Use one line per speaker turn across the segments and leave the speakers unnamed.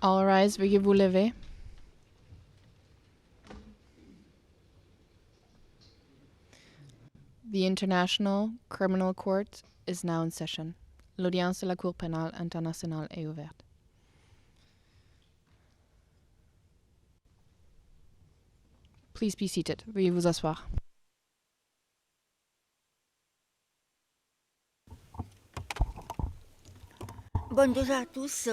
All rise, veuillez vous lever. The International Criminal Court is now in session. L'audience de la Cour pénale internationale est ouverte. Please be seated. Veuillez vous asseoir.
Bonjour à tous.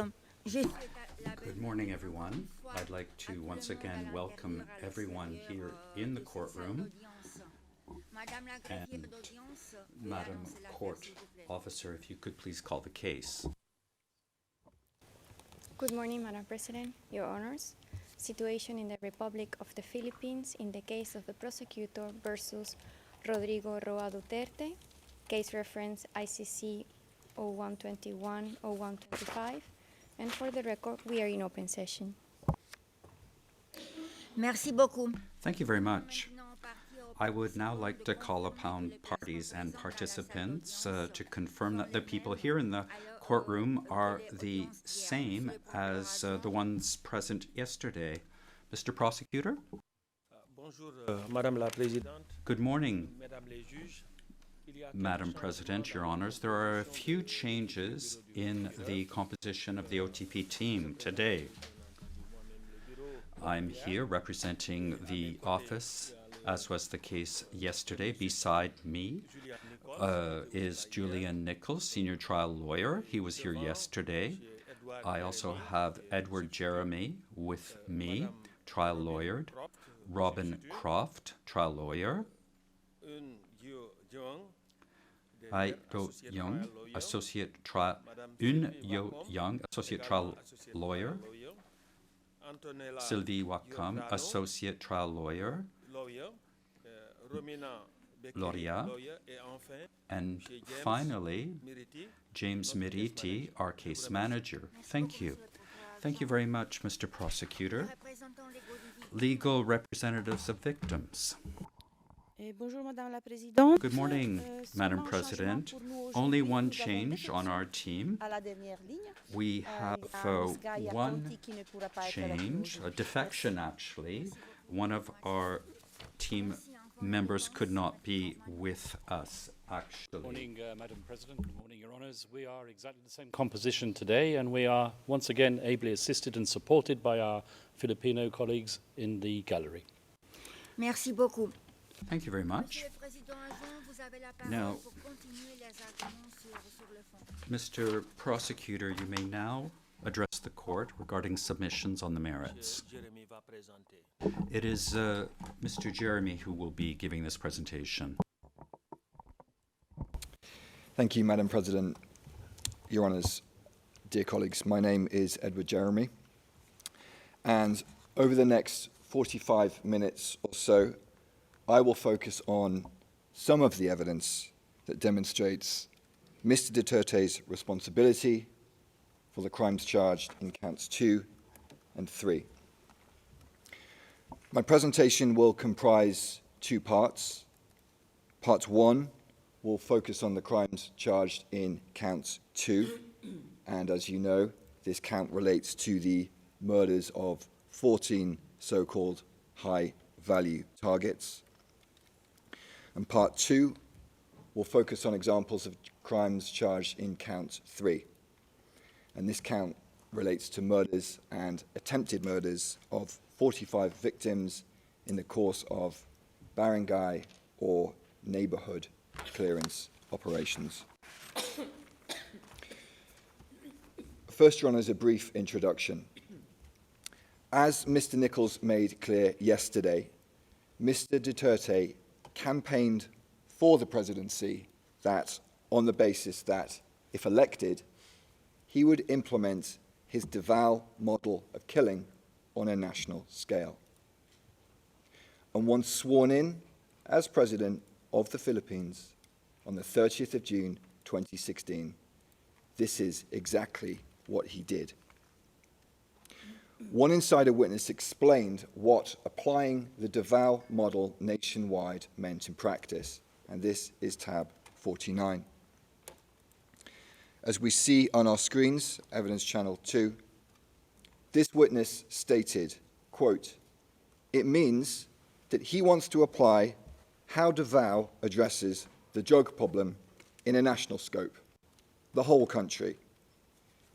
Good morning, everyone. I'd like to once again welcome everyone here in the courtroom. And Madam Court Officer, if you could please call the case.
Good morning, Madam President, Your Honors. Situation in the Republic of the Philippines in the case of the Prosecutor versus Rodrigo Roa Duterte, case reference ICC 0121-0125, and for the record, we are in open session.
Merci beaucoup.
Thank you very much. I would now like to call upon parties and participants to confirm that the people here in the courtroom are the same as the ones present yesterday. Mr. Prosecutor?
Bonjour, Madame la Présidente.
Good morning,
Mesdames les juges.
Madam President, Your Honors. There are a few changes in the composition of the OTP team today. I'm here representing the office, as was the case yesterday. Beside me is Julian Nichols, senior trial lawyer. He was here yesterday. I also have Edward Jeremy with me, trial lawyer. Robin Croft, trial lawyer. Ai Do Young, associate trial lawyer. Sylvie Wakam, associate trial lawyer. Loria. And finally, James Miriti, our case manager. Thank you. Thank you very much, Mr. Prosecutor. Legal representatives of victims. Good morning, Madam President. Only one change on our team. We have one change, a defection actually. One of our team members could not be with us, actually.
Good morning, Madam President. Good morning, Your Honours. We are exactly the same composition today, and we are once again ably assisted and supported by our Filipino colleagues in the gallery.
Merci beaucoup.
Thank you very much. Now, Mr. Prosecutor, you may now address the court regarding submissions on the merits. It is Mr. Jeremy who will be giving this presentation.
Thank you, Madam President. Your Honours, dear colleagues, my name is Edward Jeremy, and over the next 45 minutes or so, I will focus on some of the evidence that demonstrates Mr. Duterte's responsibility for the crimes charged in counts 2 and 3. My presentation will comprise two parts. Part 1 will focus on the crimes charged in count 2, and as you know, this count relates to the murders of 14 so-called high-value targets. And part 2 will focus on examples of crimes charged in count 3. And this count relates to murders and attempted murders of 45 victims in the course of barangay or neighborhood clearance operations. First, Your Honours, a brief introduction. As Mr. Nichols made clear yesterday, Mr. Duterte campaigned for the presidency that, on the basis that, if elected, he would implement his Davao model of killing on a national scale. And once sworn in as president of the Philippines on the 30th of June 2016, this is exactly what he did. One insider witness explained what applying the Davao model nationwide meant in practice, and this is tab 49. As we see on our screens, evidence channel 2, this witness stated, quote, "It means that he wants to apply how Davao addresses the drug problem in a national scope, the whole country.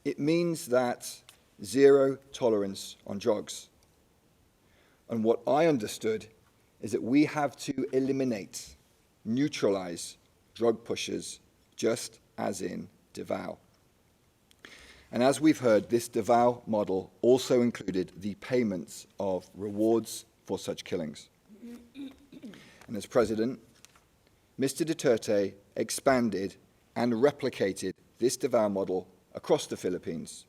It means that zero tolerance on drugs. And what I understood is that we have to eliminate, neutralize drug pushers, just as in Davao." And as we've heard, this Davao model also included the payments of rewards for such killings. And as president, Mr. Duterte expanded and replicated this Davao model across the Philippines,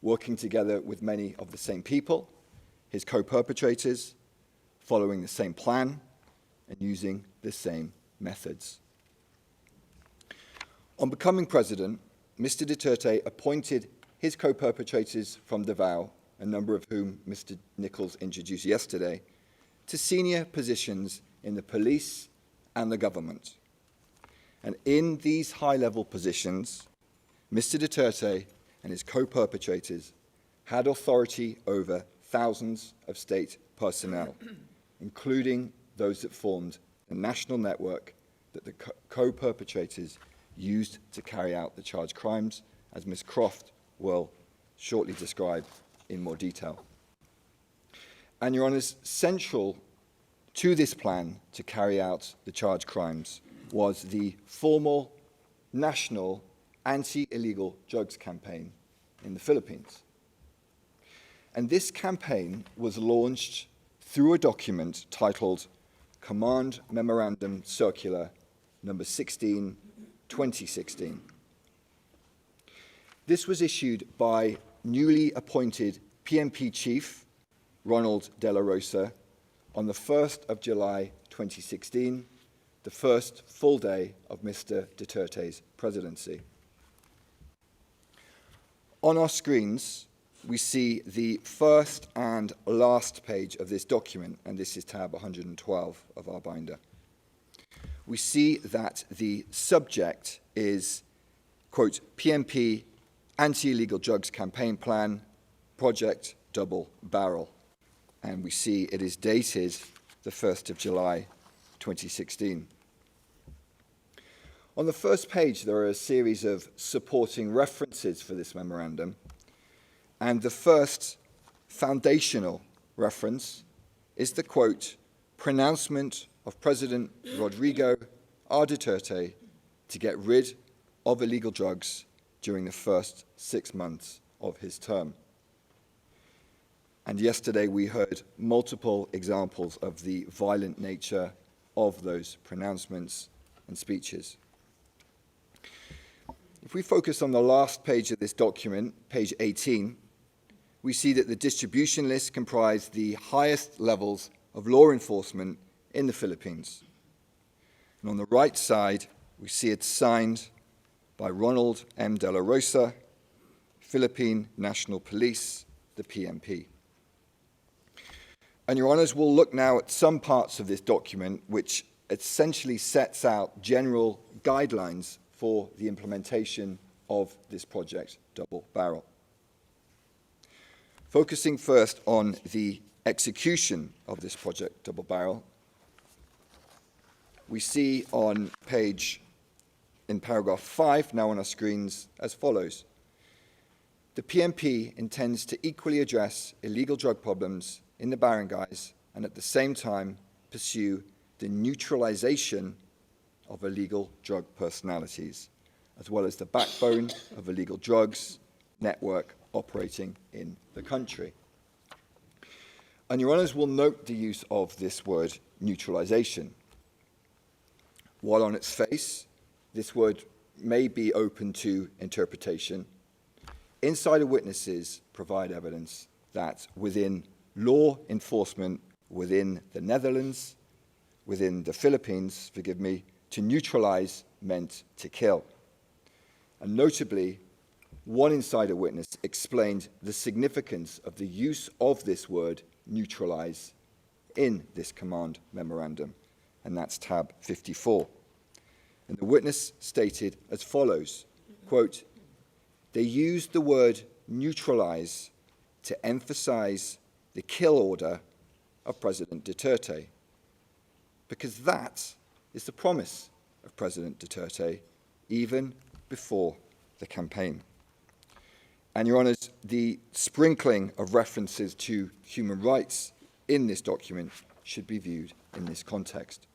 working together with many of the same people, his co-perpetrators, following the same plan, and using the same methods. On becoming president, Mr. Duterte appointed his co-perpetrators from Davao, a number of whom Mr. Nichols introduced yesterday, to senior positions in the police and the government. And in these high-level positions, Mr. Duterte and his co-perpetrators had authority over thousands of state personnel, including those that formed the national network that the co-perpetrators used to carry out the charged crimes, as Ms. Croft will shortly describe in more detail. And, Your Honours, central to this plan to carry out the charged crimes was the formal national anti-illegal drugs campaign in the Philippines. And this campaign was launched through a document titled Command Memorandum Circular number 16, 2016. This was issued by newly appointed PNP Chief Ronald De La Rosa on the 1st of July 2016, the first full day of Mr. Duterte's presidency. On our screens, we see the first and last page of this document, and this is tab 112 of our binder. We see that the subject is, quote, PNP Anti-Illegal Drugs Campaign Plan, Project Double Barrel. And we see it is dated the 1st of July 2016. On the first page, there are a series of supporting references for this memorandum. And the first foundational reference is the, quote, pronouncement of President Rodrigo R. Duterte to get rid of illegal drugs during the first 6 months of his term. And yesterday we heard multiple examples of the violent nature of those pronouncements and speeches. If we focus on the last page of this document, page 18, we see that the distribution list comprised the highest levels of law enforcement in the Philippines. And on the right side, we see it signed by Ronald M. De La Rosa, Philippine National Police, the PNP. And Your Honours, we'll look now at some parts of this document which essentially sets out general guidelines for the implementation of this project Double Barrel. Focusing first on the execution of this project Double Barrel, we see on in paragraph 5, now on our screens, as follows. The PNP intends to equally address illegal drug problems in the barangays and at the same time pursue the neutralization of illegal drug personalities, as well as the backbone of illegal drugs network operating in the country. And Your Honours will note the use of this word neutralization. While on its face, this word may be open to interpretation, insider witnesses provide evidence that within law enforcement within the Netherlands, within the Philippines, to neutralize meant to kill. And notably, one insider witness explained the significance of the use of this word neutralize in this command memorandum, and that's tab 54. And the witness stated as follows, quote, they used the word neutralize to emphasize the kill order of President Duterte, because that is the promise of President Duterte even before the campaign. And, Your Honours, the sprinkling of references to human rights in this document should be viewed in this context.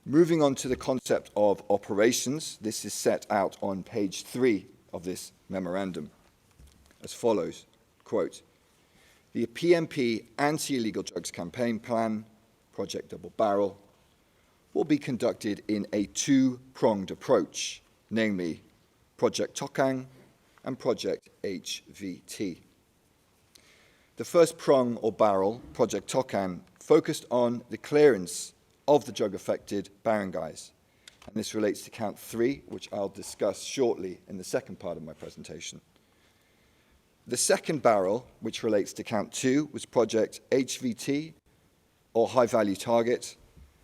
Moving on to the concept of operations, this is set out on page 3 of this memorandum as follows, quote, "The PMP Anti-Illegal Drugs Campaign Plan, Project Double Barrel, will be conducted in a two-pronged approach, namely Project Tokang and Project HVT. The first prong or barrel, Project Tokang, focused on the clearance of the drug-affected barangays. And this relates to count 3, which I'll discuss shortly in the second part of my presentation. The second barrel, which relates to count 2, was Project HVT, or High Value Target,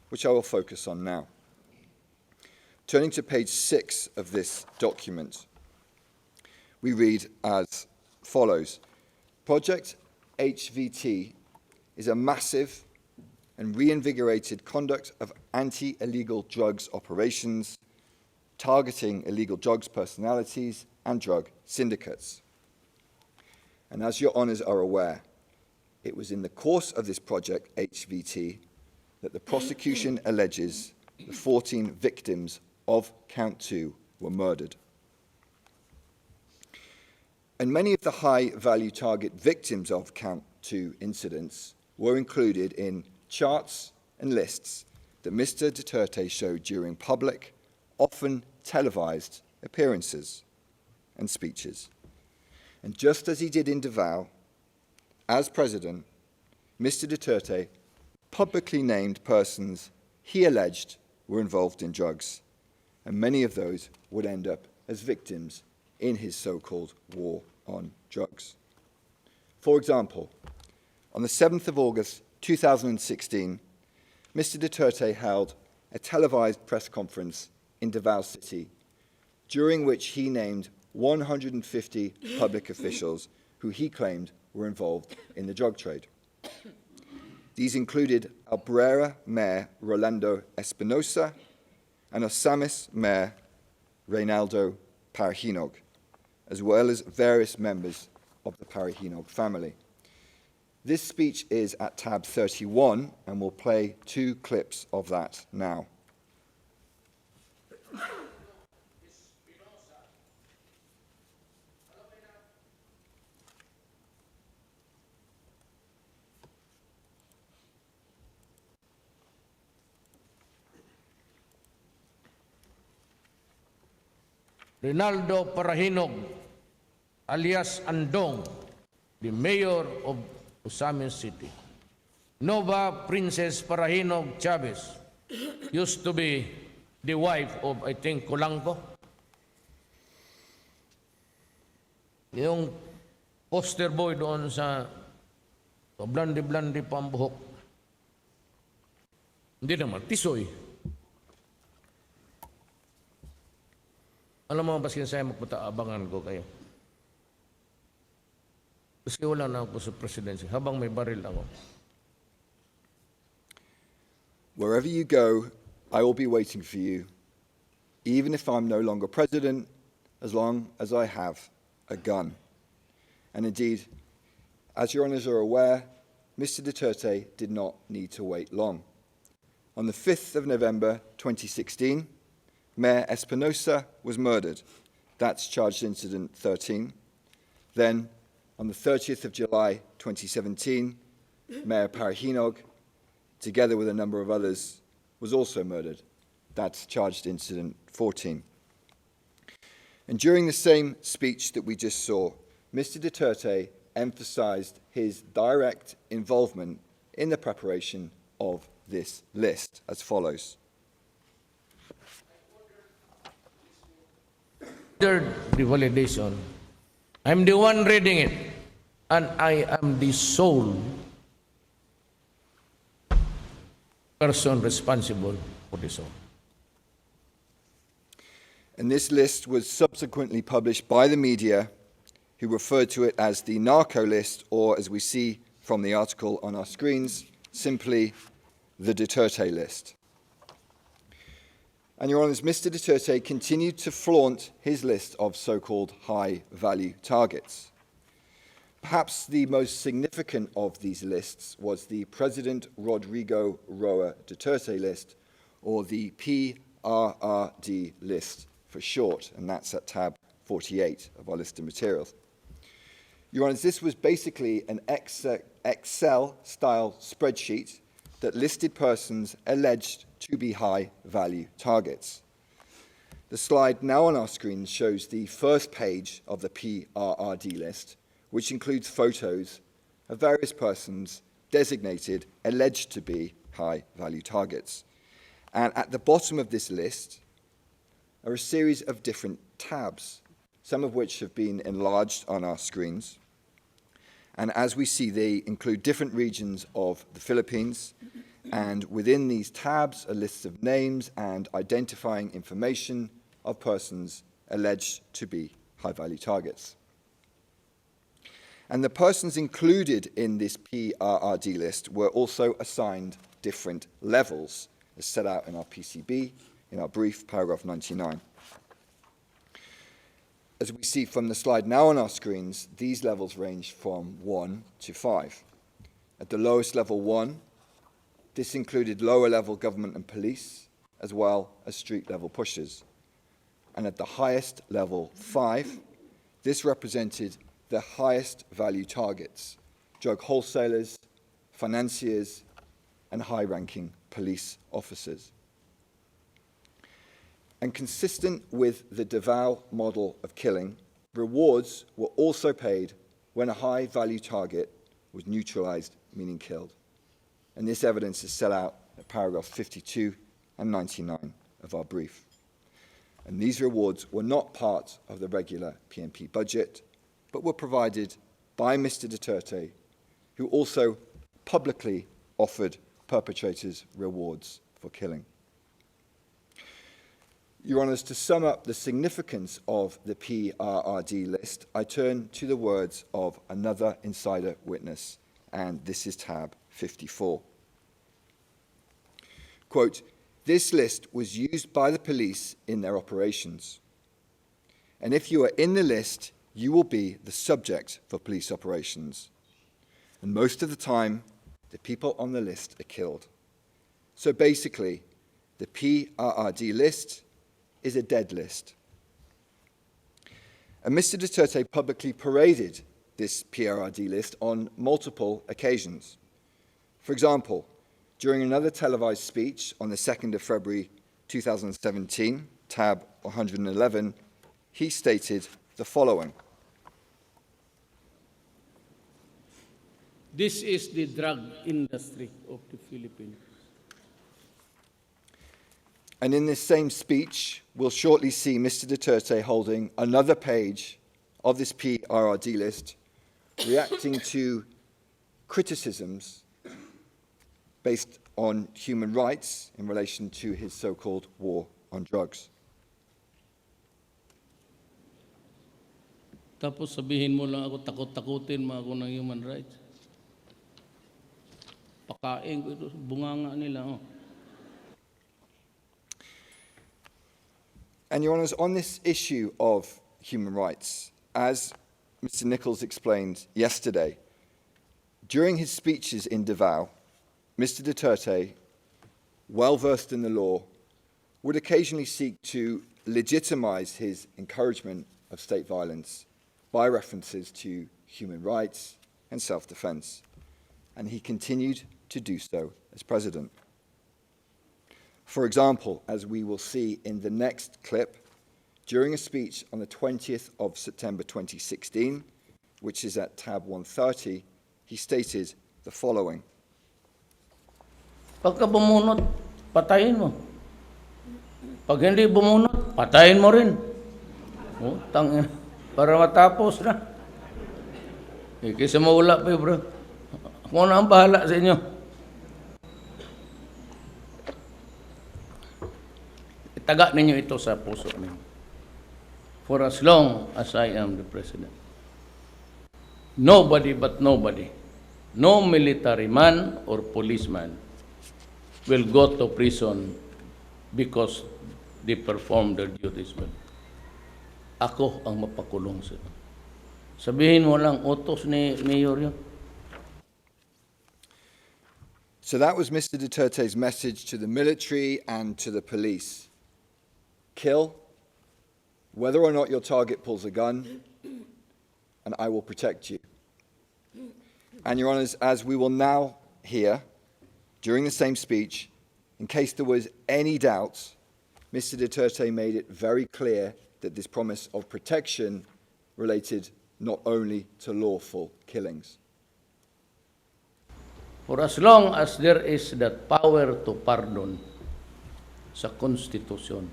which I will focus on now. Turning to page 6 of this document, we read as follows. Project HVT is a massive and reinvigorated conduct of anti-illegal drugs operations, targeting illegal drugs personalities and drug syndicates. And as your honours are aware, it was in the course of this project HVT that the prosecution alleges the 14 victims of count 2 were murdered. And many of the high-value target victims of count 2 incidents were included in charts and lists that Mr. Duterte showed during public, often televised appearances and speeches. And just as he did in Davao, as president, Mr. Duterte publicly named persons he alleged were involved in drugs, and many of those would end up as victims in his so-called war on drugs. For example, on the 7th of August 2016, Mr. Duterte held a televised press conference in Davao City, during which he named 150 public officials who he claimed were involved in the drug trade. These included Albrera Mayor Rolando Espinosa and Osamis Mayor Reynaldo Parahinog, as well as various members of the Parahinog family. This speech is at tab 31, and we'll play 2 clips of that now.
Reynaldo Parahinog, alias Andong, the mayor of Osamis City. Nova Princess Parahinog Chavez used to be the wife of, I think, Colangco. Yung poster boy doon sa blandi-blandi pambuhok. Hindi naman, tisoy. Alam mo, baskin saya magpataabangan ko kayo. Kasi wala na ako sa presidency, habang may baril ako.
Wherever you go, I will be waiting for you, even if I'm no longer president, as long as I have a gun. And indeed, as your honours are aware, Mr. Duterte did not need to wait long. On the 5th of November 2016, Mayor Espinosa was murdered. That's charged incident 13. Then, on the 30th of July 2017, Mayor Parahinog, together with a number of others, was also murdered. That's charged incident 14. And during the same speech that we just saw, Mr. Duterte emphasized his direct involvement in the preparation of this list as follows.
The validation. I'm the one reading it, and I am the sole person responsible for this all.
And this list was subsequently published by the media, who referred to it as the narco list, or as we see from the article on our screens, simply the Duterte list. And Your Honours, Mr. Duterte continued to flaunt his list of so-called high-value targets. Perhaps the most significant of these lists was the President Rodrigo Roa Duterte list, or the PRRD list for short, and that's at tab 48 of our list of materials. Your Honours, this was basically an Excel-style spreadsheet that listed persons alleged to be high-value targets. The slide now on our screen shows the first page of the PRRD list, which includes photos of various persons designated alleged to be high-value targets. And at the bottom of this list are a series of different tabs, some of which have been enlarged on our screens. And as we see, they include different regions of the Philippines, and within these tabs are lists of names and identifying information of persons alleged to be high-value targets. And the persons included in this PRRD list were also assigned different levels, as set out in our PCB, in our brief, paragraph 99. As we see from the slide now on our screens, these levels range from 1 to 5. At the lowest level 1, this included lower-level government and police, as well as street-level pushers. And at the highest level 5, this represented the highest value targets, drug wholesalers, financiers, and high-ranking police officers. And consistent with the Davao model of killing, rewards were also paid when a high-value target was neutralized, meaning killed. And this evidence is set out at paragraphs 52 and 99 of our brief. And these rewards were not part of the regular PNP budget, but were provided by Mr. Duterte, who also publicly offered perpetrators rewards for killing. Your Honours, to sum up the significance of the PRRD list, I turn to the words of another insider witness, and this is tab 54. Quote, "This list was used by the police in their operations. And if you are in the list, you will be the subject for police operations. And most of the time, the people on the list are killed. So basically, the PRRD list is a dead list." And Mr. Duterte publicly paraded this PRRD list on multiple occasions. For example, during another televised speech on the 2nd of February 2017, tab 111, he stated the following.
This is the drug industry of the Philippines.
And in this same speech, we'll shortly see Mr. Duterte holding another page of this PRRD list, reacting to criticisms based on human rights in relation to his so-called war on drugs.
Tapos sabihin mo lang ako, takot-takutin mo ako ng human rights. Pakain ko ito, bunganga nila. Oh.
And Your Honours, on this issue of human rights, as Mr. Nichols explained yesterday, during his speeches in Davao, Mr. Duterte, well versed in the law, would occasionally seek to legitimize his encouragement of state violence by references to human rights and self-defense. And he continued to do so as president. For example, as we will see in the next clip, during a speech on the 20th of September 2016, which is at tab 130, he stated the following.
Pagka bumunot, patayin mo. Pag hindi bumunot, patayin mo rin. Oh, tangina. Para matapos na. Kaysa mawala pa, bro. Ako na ang bahala sa inyo. Itaga ninyo ito sa puso ninyo. For as long as I am the President. nobody but nobody, no military man or policeman will go to prison because they perform their duties well. Ako ang mapakulong sila. Sabihin mo lang, utos ni Mayor yun.
So that was Mr. Duterte's message to the military and to the police. Kill, whether or not your target pulls a gun, and I will protect you. And Your Honours, as we will now hear, during the same speech, in case there was any doubt, Mr. Duterte made it very clear that this promise of protection related not only to lawful killings.
For as long as there is that power to pardon sa Konstitusyon,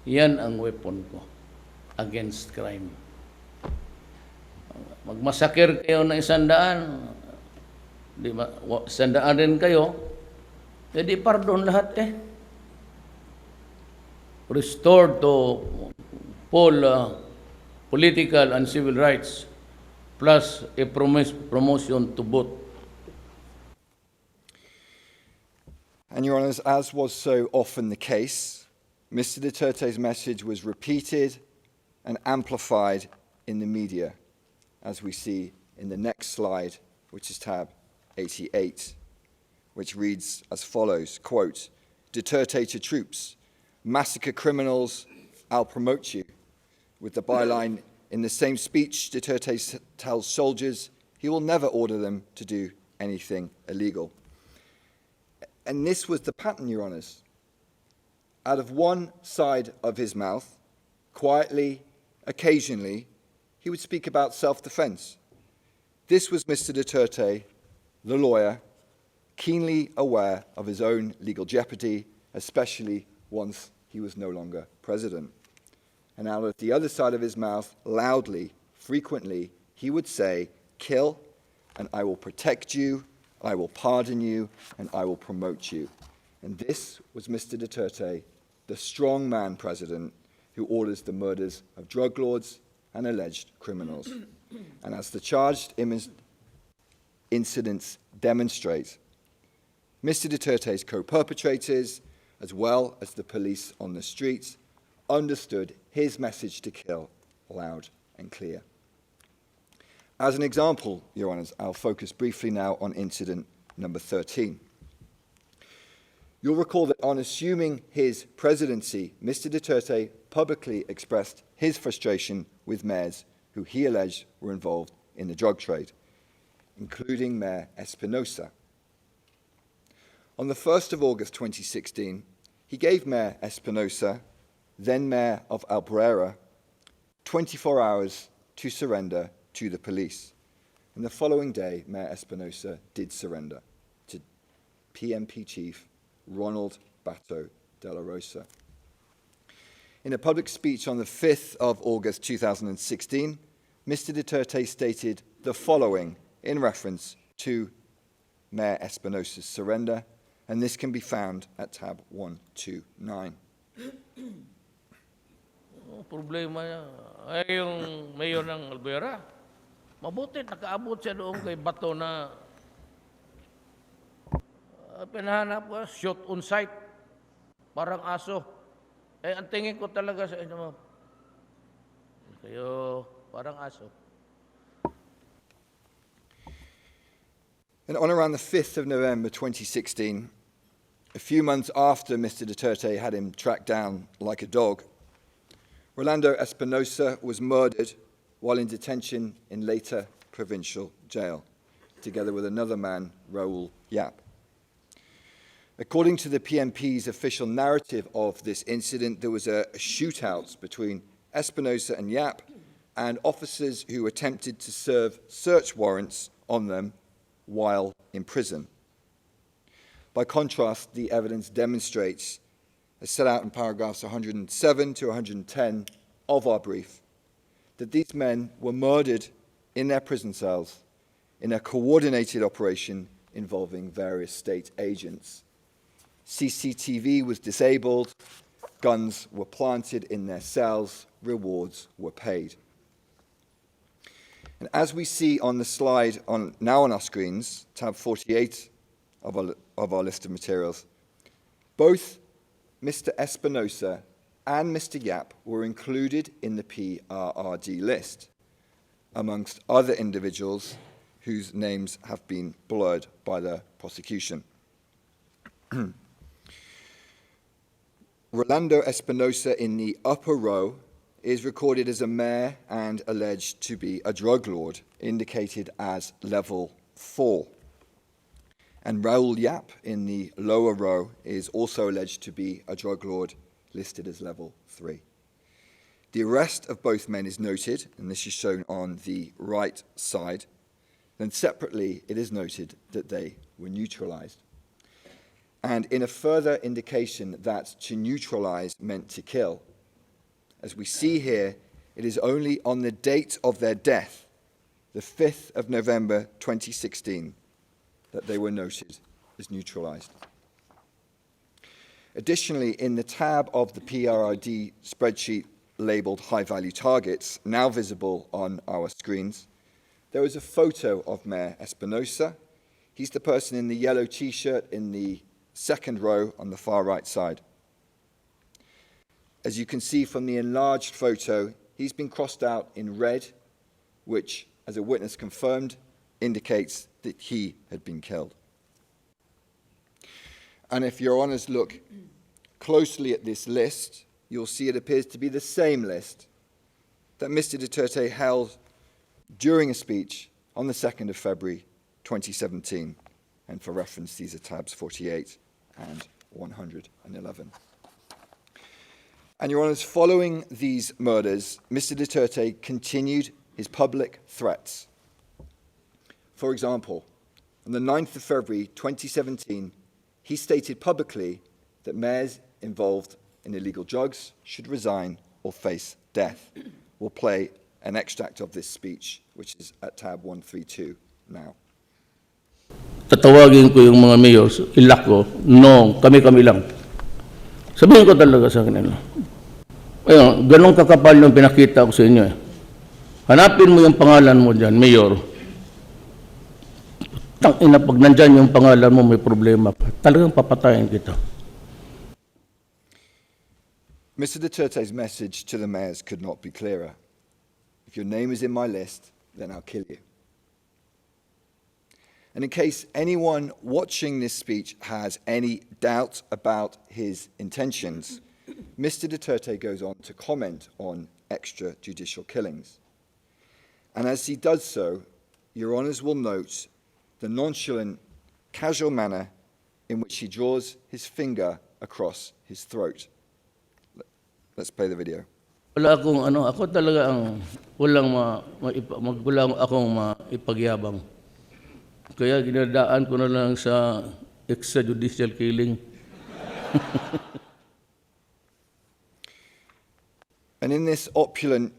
yan ang weapon ko against crime. Magmasakir kayo ng 100, di ba? 100 din kayo, edi pardon lahat eh. Restored to full political and civil rights, plus a promotion to both.
And Your Honours, as was so often the case, Mr. Duterte's message was repeated and amplified in the media, as we see in the next slide, which is tab 88, which reads as follows, quote, Duterte to troops, massacre criminals, I'll promote you. With the byline, in the same speech, Duterte tells soldiers he will never order them to do anything illegal. And this was the pattern, Your Honours. Out of one side of his mouth, quietly, occasionally, he would speak about self-defense. This was Mr. Duterte, the lawyer, keenly aware of his own legal jeopardy, especially once he was no longer president. And out of the other side of his mouth, loudly, frequently, he would say, kill, and I will protect you, I will pardon you, and I will promote you. And this was Mr. Duterte, the strong man president who orders the murders of drug lords and alleged criminals. And as the charged incidents demonstrate, Mr. Duterte's co-perpetrators, as well as the police on the streets, understood his message to kill loud and clear. As an example, Your Honours, I'll focus briefly now on incident number 13. You'll recall that on assuming his presidency, Mr. Duterte publicly expressed his frustration with mayors who he alleged were involved in the drug trade, including Mayor Espinosa. On the 1st of August 2016, he gave Mayor Espinosa, then Mayor of Albuera, 24 hours to surrender to the police. And the following day, Mayor Espinosa did surrender to PMP Chief Ronald Bato de la Rosa. In a public speech on the 5th of August 2016, Mr. Duterte stated the following in reference to Mayor Espinosa's surrender, and this can be found at tab 129.
Problema niya ay yung mayor ng Albuera. Mabuti, nakaabot siya doon kay Bato na pinahanap ko, shoot on sight, parang aso. Eh, ang tingin ko talaga sa inyo, kayo, parang aso.
And on around the 5th of November 2016, a few months after Mr. Duterte had him tracked down like a dog, Rolando Espinosa was murdered while in detention in Leyte Provincial Jail, together with another man, Raul Yap. According to the PMP's official narrative of this incident, there was a shootout between Espinosa and Yap and officers who attempted to serve search warrants on them while in prison. By contrast, the evidence demonstrates, as set out in paragraphs 107 to 110 of our brief, that these men were murdered in their prison cells in a coordinated operation involving various state agents. CCTV was disabled, guns were planted in their cells, rewards were paid. And as we see on the slide now on our screens, tab 48 of our list of materials, both Mr. Espinosa and Mr. Yap were included in the PRRD list, amongst other individuals whose names have been blurred by the prosecution. Rolando Espinosa in the upper row is recorded as a mayor and alleged to be a drug lord, indicated as level 4. And Raul Yap in the lower row is also alleged to be a drug lord, listed as level 3. The arrest of both men is noted, and this is shown on the right side. Then separately, it is noted that they were neutralized. And in a further indication that to neutralize meant to kill, as we see here, it is only on the date of their death, the 5th of November 2016, that they were noted as neutralized. Additionally, in the tab of the PRRD spreadsheet labeled high-value targets, now visible on our screens, there is a photo of Mayor Espinosa. He's the person in the yellow T-shirt in the second row on the far right side. As you can see from the enlarged photo, he's been crossed out in red, which, as a witness confirmed, indicates that he had been killed. And if your honours look closely at this list, you'll see it appears to be the same list that Mr. Duterte held during a speech on the 2nd of February 2017. And for reference, these are tabs 48 and 111. And your honours, following these murders, Mr. Duterte continued his public threats. For example, on the 9th of February 2017, he stated publicly that mayors involved in illegal drugs should resign or face death. We'll play an extract of this speech, which is at tab 132 now.
Tatawagin ko yung mga mayors, ilak ko, no, kami-kami lang. Sabihin ko talaga sa kanila. Ayun, ganun kakapal yung pinakita ko sa inyo. Hanapin mo yung pangalan mo dyan, mayor. Tangina, pag nandyan yung pangalan mo, may problema pa. Talagang papatayin kita.
Mr. Duterte's message to the mayors could not be clearer. If your name is in my list, then I'll kill you. And in case anyone watching this speech has any doubt about his intentions, Mr. Duterte goes on to comment on extrajudicial killings. And as he does so, your honours will note the nonchalant, casual manner in which he draws his finger across his throat. Let's play the video.
Wala akong ako talaga ang wala akong maipagyabang. Kaya ginadaan ko na lang sa extrajudicial killing.
And in this opulent,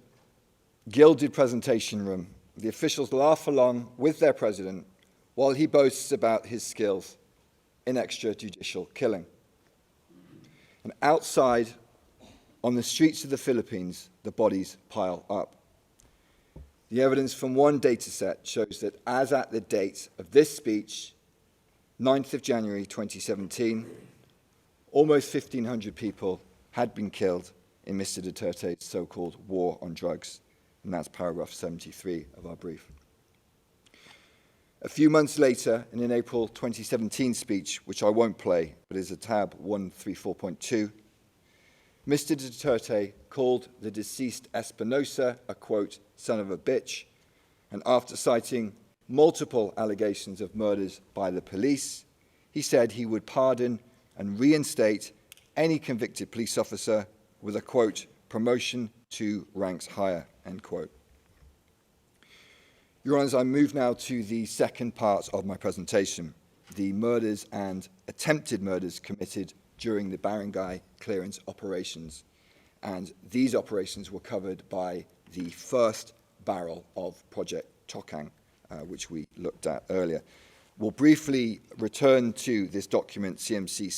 gilded presentation room, the officials laugh along with their president while he boasts about his skills in extrajudicial killing. And outside, on the streets of the Philippines, the bodies pile up. The evidence from one data set shows that as at the date of this speech, 9th of January 2017, almost 1,500 people had been killed in Mr. Duterte's so-called war on drugs. And that's paragraph 73 of our brief. A few months later, in an April 2017 speech, which I won't play, but is a tab 134.2, Mr. Duterte called the deceased Espinosa a, quote, son of a bitch, and after citing multiple allegations of murders by the police, he said he would pardon and reinstate any convicted police officer with a, quote, promotion to ranks higher, end quote. Your Honours, I move now to the second part of my presentation, the murders and attempted murders committed during the barangay clearance operations. And these operations were covered by the first barrel of Project Tokang, which we looked at earlier. We'll briefly return to this document, CMC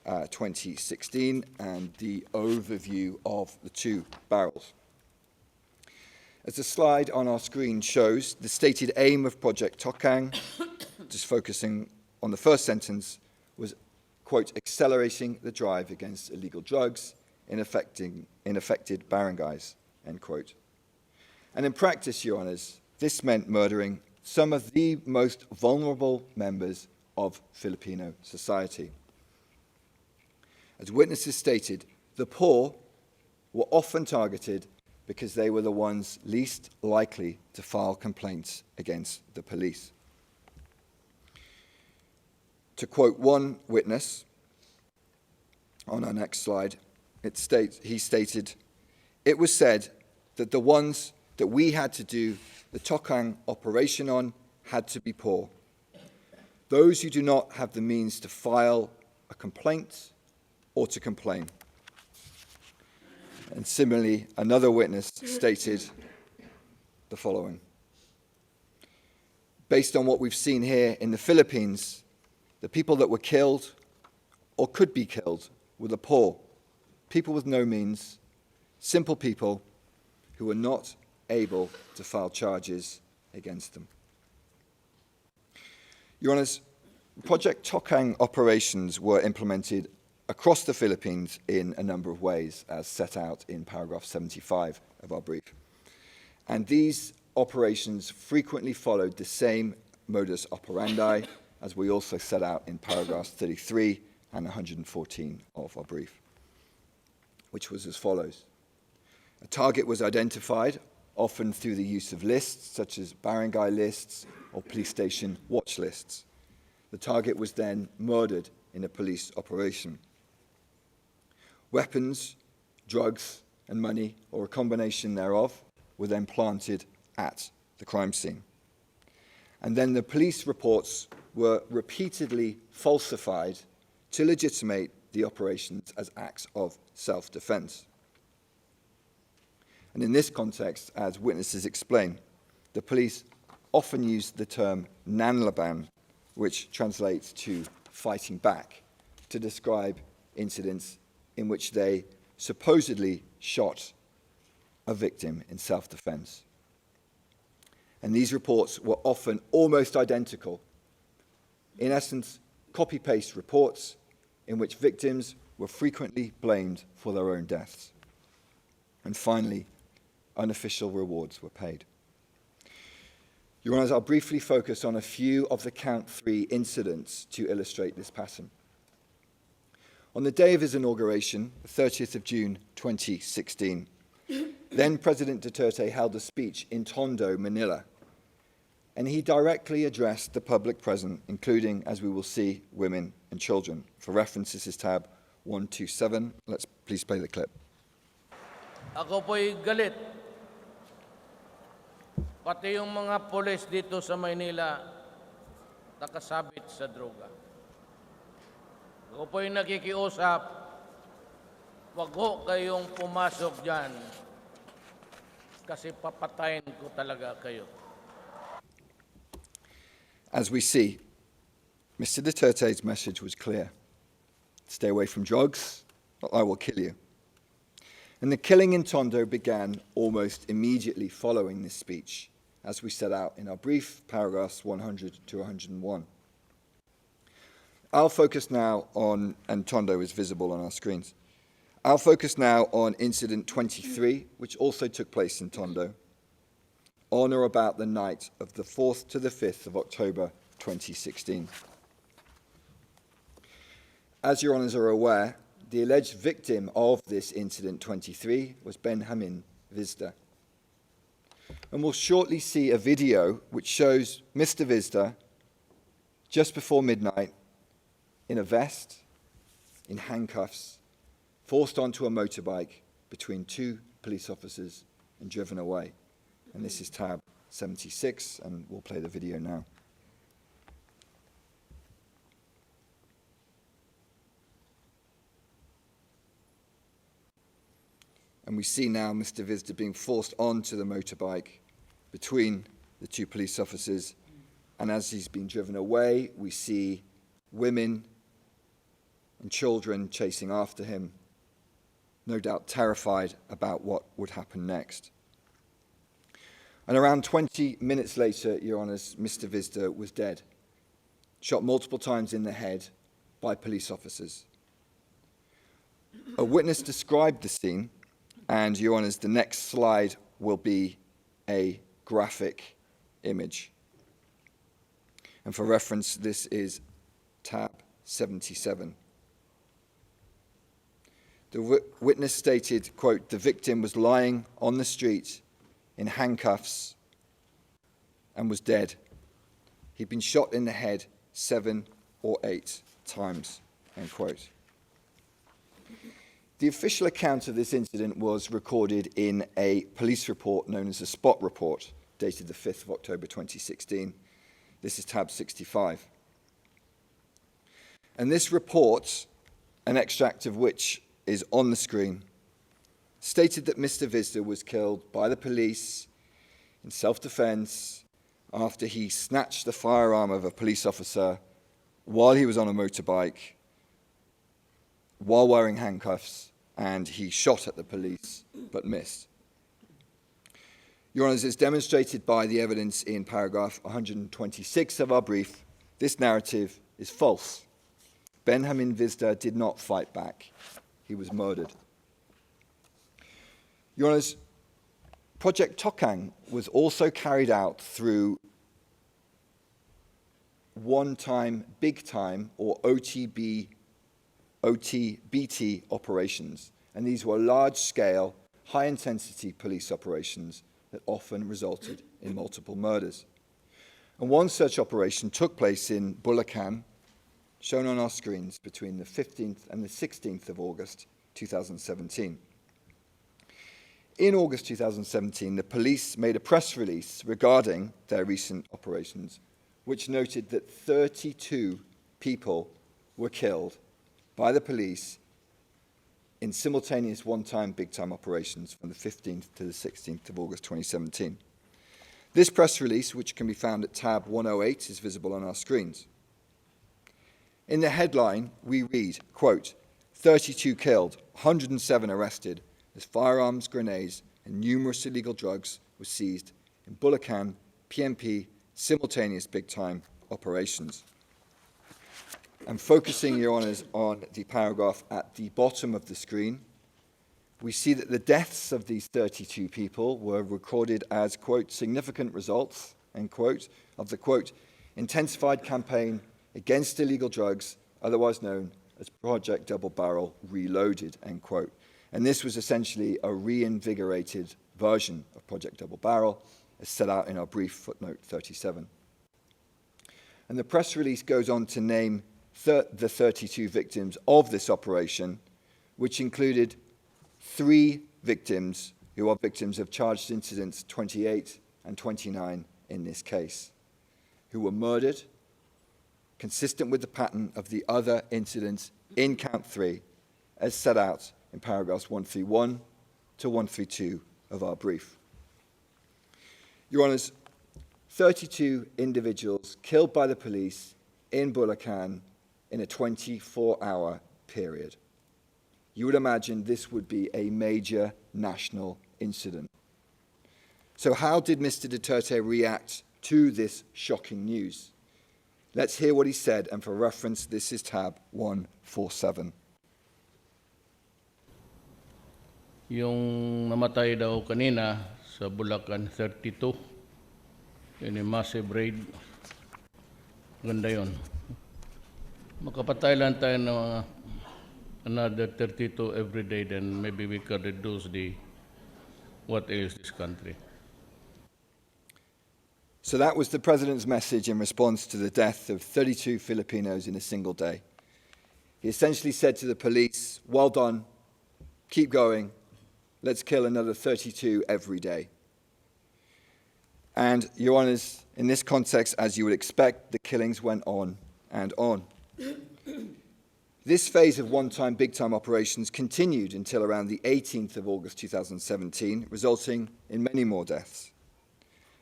16/2016, and the overview of the two barrels. As the slide on our screen shows, the stated aim of Project Tokang, just focusing on the first sentence, was, quote, accelerating the drive against illegal drugs in affected barangays, end quote. And in practice, Your Honours, this meant murdering some of the most vulnerable members of Filipino society. As witnesses stated, the poor were often targeted because they were the ones least likely to file complaints against the police. To quote one witness on our next slide, he stated, "It was said that the ones that we had to do the Tokang operation on had to be poor. Those who do not have the means to file a complaint or to complain." And similarly, another witness stated the following: "Based on what we've seen here in the Philippines, the people that were killed or could be killed were the poor, people with no means, simple people who were not able to file charges against them." Your Honours, Project Tokang operations were implemented across the Philippines in a number of ways, as set out in paragraph 75 of our brief. And these operations frequently followed the same modus operandi as we also set out in paragraphs 33 and 114 of our brief, which was as follows. A target was identified, often through the use of lists, such as barangay lists or police station watch lists. The target was then murdered in a police operation. Weapons, drugs, and money, or a combination thereof, were then planted at the crime scene. And then the police reports were repeatedly falsified to legitimate the operations as acts of self-defense. And in this context, as witnesses explain, the police often used the term nanlaban, which translates to fighting back, to describe incidents in which they supposedly shot a victim in self-defense. And these reports were often almost identical. In essence, copy-paste reports in which victims were frequently blamed for their own deaths. And finally, unofficial rewards were paid. Your Honours, I'll briefly focus on a few of the Count 3 incidents to illustrate this pattern. On the day of his inauguration, the 30th of June 2016, then President Duterte held a speech in Tondo, Manila, and he directly addressed the public present, including, as we will see, women and children. For reference, this is tab 127. Let's please play the clip.
Ako po'y galit. Pati yung mga pulis dito sa Maynila nakasabit sa droga. Ako po'y nakikiusap, wag ho kayong pumasok dyan kasi papatayin ko talaga kayo.
As we see, Mr. Duterte's message was clear. Stay away from drugs, or I will kill you. And the killing in Tondo began almost immediately following this speech, as we set out in our brief, paragraphs 100 to 101. I'll focus now on, and Tondo is visible on our screens. I'll focus now on incident 23, which also took place in Tondo, on or about the night of the 4th to the 5th of October 2016. As your Honours are aware, the alleged victim of this incident 23 was Benjamin Vizda. And we'll shortly see a video which shows Mr. Vizda just before midnight in a vest, in handcuffs, forced onto a motorbike between two police officers and driven away. And this is tab 76, and we'll play the video now. And we see now Mr. Vizda being forced onto the motorbike between the two police officers. And as he's being driven away, we see women and children chasing after him, no doubt terrified about what would happen next. And around 20 minutes later, Your Honours, Mr. Visda was dead, shot multiple times in the head by police officers. A witness described the scene, and Your Honours, the next slide will be a graphic image. And for reference, this is tab 77. The witness stated, quote, "The victim was lying on the street in handcuffs and was dead. He'd been shot in the head 7 or 8 times," end quote. The official account of this incident was recorded in a police report known as a spot report, dated the 5th of October 2016. This is tab 65. And this report, an extract of which is on the screen, stated that Mr. Visda was killed by the police in self-defense after he snatched the firearm of a police officer while he was on a motorbike, while wearing handcuffs, and he shot at the police but missed. Your Honours, as demonstrated by the evidence in paragraph 126 of our brief, this narrative is false. Benjamin Visda did not fight back. He was murdered. Your Honours, Project Tokang was also carried out through one-time, big-time, or OTBT operations. And these were large-scale, high-intensity police operations that often resulted in multiple murders. And one such operation took place in Bulacan, shown on our screens, between the 15th and the 16th of August 2017. In August 2017, the police made a press release regarding their recent operations, which noted that 32 people were killed by the police in simultaneous one-time, big-time operations from the 15th to the 16th of August 2017. This press release, which can be found at tab 108, is visible on our screens. In the headline, we read, quote, 32 killed, 107 arrested, as firearms, grenades, and numerous illegal drugs were seized in Bulacan, PMP, simultaneous big-time operations. And focusing, Your Honours, on the paragraph at the bottom of the screen, we see that the deaths of these 32 people were recorded as, quote, significant results, end quote, of the, quote, intensified campaign against illegal drugs, otherwise known as Project Double Barrel Reloaded, end quote. And this was essentially a reinvigorated version of Project Double Barrel, as set out in our brief footnote 37. And the press release goes on to name the 32 victims of this operation, which included 3 victims who are victims of charged incidents 28 and 29 in this case, who were murdered, consistent with the pattern of the other incidents in count 3, as set out in paragraphs 131 to 132 of our brief. Your Honours, 32 individuals killed by the police in Bulacan in a 24-hour period. You would imagine this would be a major national incident. So how did Mr. Duterte react to this shocking news? Let's hear what he said, and for reference, this is tab 147.
Yung namatay daw kanina sa Bulacan, 32, in a massive raid. Ganda yun. Makapatay lang tayo ng another 32 every day, then maybe we could reduce what ails this country.
So that was the President's message in response to the death of 32 Filipinos in a single day. He essentially said to the police, well done, keep going, let's kill another 32 every day. And, Your Honours, in this context, as you would expect, the killings went on and on. This phase of one-time, big-time operations continued until around the 18th of August 2017, resulting in many more deaths.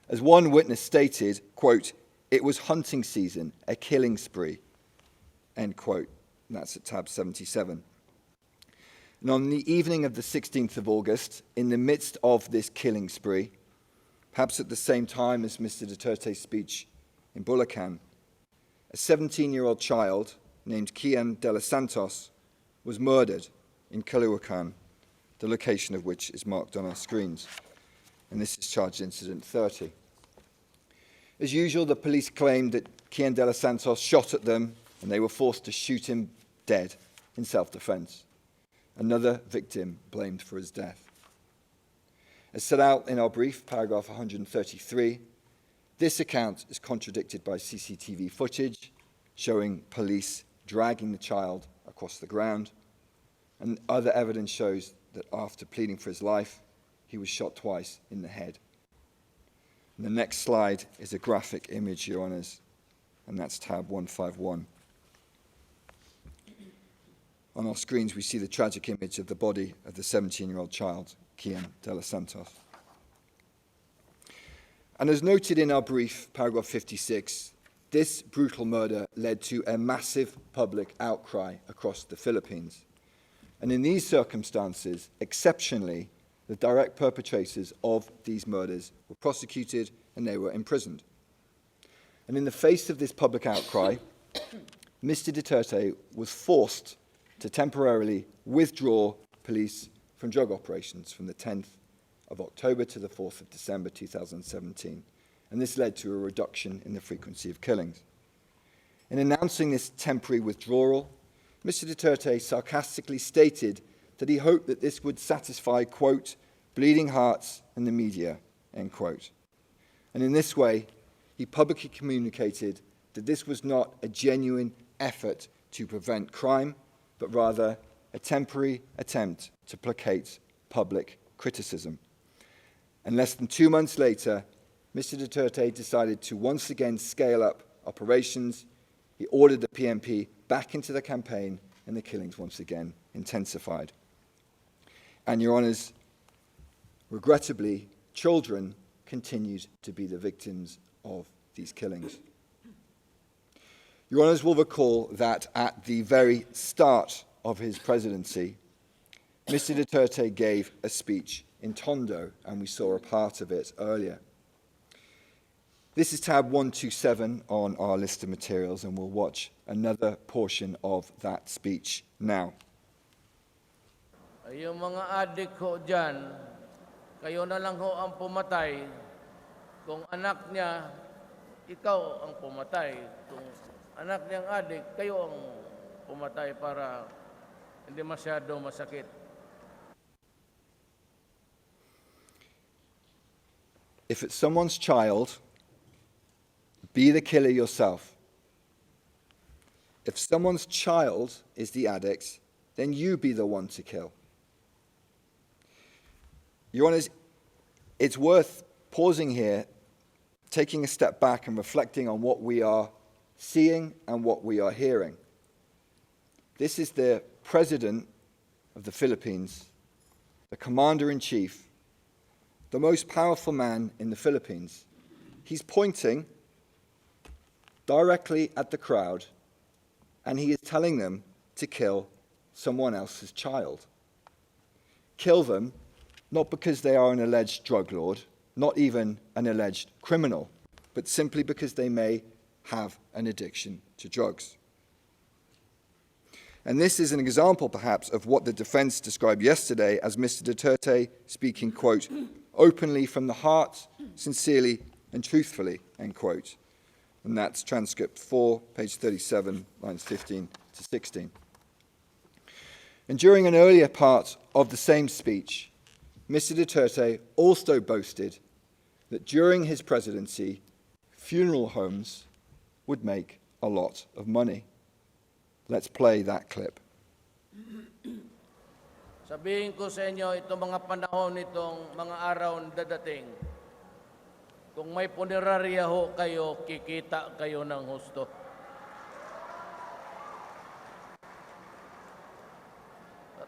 As one witness stated, quote, it was hunting season, a killing spree, end quote. And that's at tab 77. And on the evening of the 16th of August, in the midst of this killing spree, perhaps at the same time as Mr. Duterte's speech in Bulacan, a 17-year-old child named Kian de los Santos was murdered in Bulacan, the location of which is marked on our screens. And this is charged incident 30. As usual, the police claimed that Kian de los Santos shot at them and they were forced to shoot him dead in self-defense. Another victim blamed for his death. As set out in our brief, paragraph 133, this account is contradicted by CCTV footage showing police dragging the child across the ground, and other evidence shows that after pleading for his life, he was shot twice in the head. And the next slide is a graphic image, Your Honours, and that's tab 151. On our screens, we see the tragic image of the body of the 17-year-old child, Kian de los Santos. And as noted in our brief, paragraph 56, this brutal murder led to a massive public outcry across the Philippines. And in these circumstances, exceptionally, the direct perpetrators of these murders were prosecuted and they were imprisoned. And in the face of this public outcry, Mr. Duterte was forced to temporarily withdraw police from drug operations from the 10th of October to the 4th of December 2017. And this led to a reduction in the frequency of killings. In announcing this temporary withdrawal, Mr. Duterte sarcastically stated that he hoped that this would satisfy, quote, bleeding hearts and the media, end quote. And in this way, he publicly communicated that this was not a genuine effort to prevent crime, but rather a temporary attempt to placate public criticism. And less than 2 months later, Mr. Duterte decided to once again scale up operations. He ordered the PNP back into the campaign, and the killings once again intensified. And, Your Honours, regrettably, children continued to be the victims of these killings. Your Honours will recall that at the very start of his presidency, Mr. Duterte gave a speech in Tondo, and we saw a part of it earlier. This is tab 127 on our list of materials, and we'll watch another portion of that speech now.
Yung mga adik ho dyan, kayo na lang ho ang pumatay. Kung anak niya, ikaw ang pumatay. Kung anak niyang adik, kayo ang pumatay para hindi masyado masakit.
If it's someone's child, be the killer yourself. If someone's child is the addict, then you be the one to kill. Your Honours, it's worth pausing here, taking a step back and reflecting on what we are seeing and what we are hearing. This is the President of the Philippines, the Commander-in-Chief, the most powerful man in the Philippines. He's pointing directly at the crowd, and he is telling them to kill someone else's child. Kill them, not because they are an alleged drug lord, not even an alleged criminal, but simply because they may have an addiction to drugs. And this is an example, perhaps, of what the defense described yesterday as Mr. Duterte speaking, quote, openly from the heart, sincerely and truthfully, end quote. And that's transcript 4, page 37, lines 15 to 16. And during an earlier part of the same speech, Mr. Duterte also boasted that during his presidency, funeral homes would make a lot of money. Let's play that clip.
Sabihin ko sa inyo, itong mga panahon nitong mga araw na dadating, kung may punerarya ho kayo, kikita kayo ng husto.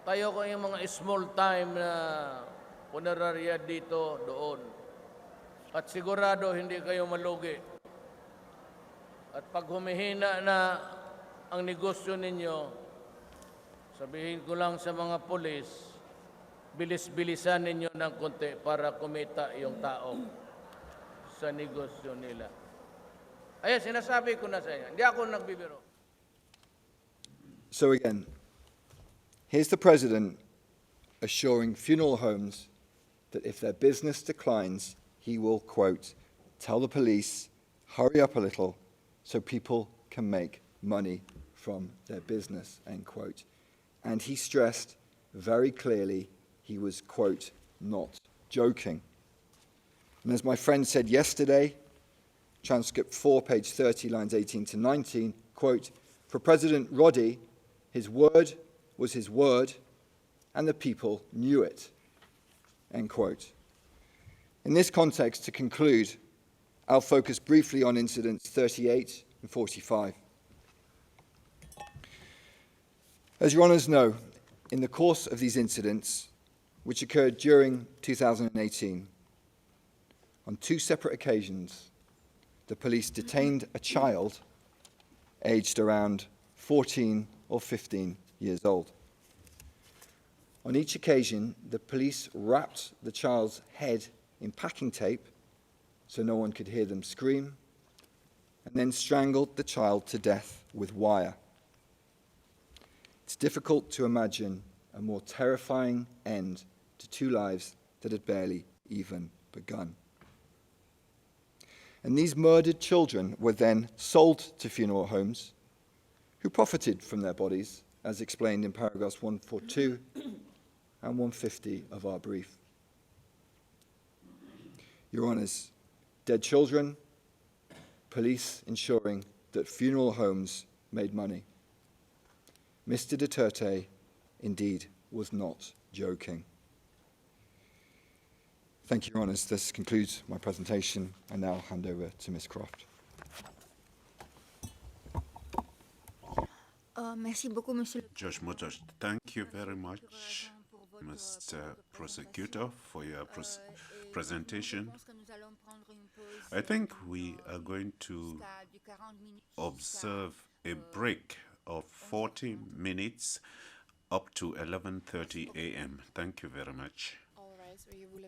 Tayo ko yung mga small time na punerarya dito, doon. At sigurado hindi kayo malugi. At pag humihina na ang negosyo ninyo, sabihin ko lang sa mga pulis, bilis-bilisan ninyo ng konti para kumita yung tao. sa negosyo nila. Ayan, sinasabi ko na sa inyo. Hindi ako nagbibiro.
So again, here's the president assuring funeral homes that if their business declines, he will, quote, tell the police, hurry up a little so people can make money from their business, end quote. And he stressed very clearly he was, quote, not joking. And as my friend said yesterday, transcript 4, page 30, lines 18 to 19, quote, for President Roddy, his word was his word, and the people knew it, end quote. In this context, to conclude, I'll focus briefly on incidents 38 and 45. As your honours know, in the course of these incidents, which occurred during 2018, on 2 separate occasions, the police detained a child aged around 14 or 15 years old. On each occasion, the police wrapped the child's head in packing tape so no one could hear them scream, and then strangled the child to death with wire. It's difficult to imagine a more terrifying end to 2 lives that had barely even begun. And these murdered children were then sold to funeral homes who profited from their bodies, as explained in paragraphs 142 and 150 of our brief. Your Honours, dead children, police ensuring that funeral homes made money. Mr. Duterte indeed was not joking. Thank you, Your Honours. This concludes my presentation. I now hand over to Ms. Croft.
Merci beaucoup, Monsieur.
Judge Motosh, thank you very much, Mr. Prosecutor, for your presentation. I think we are going to observe a break of 40 minutes up to 11:30 a.m. Thank you very much.
All right, so you will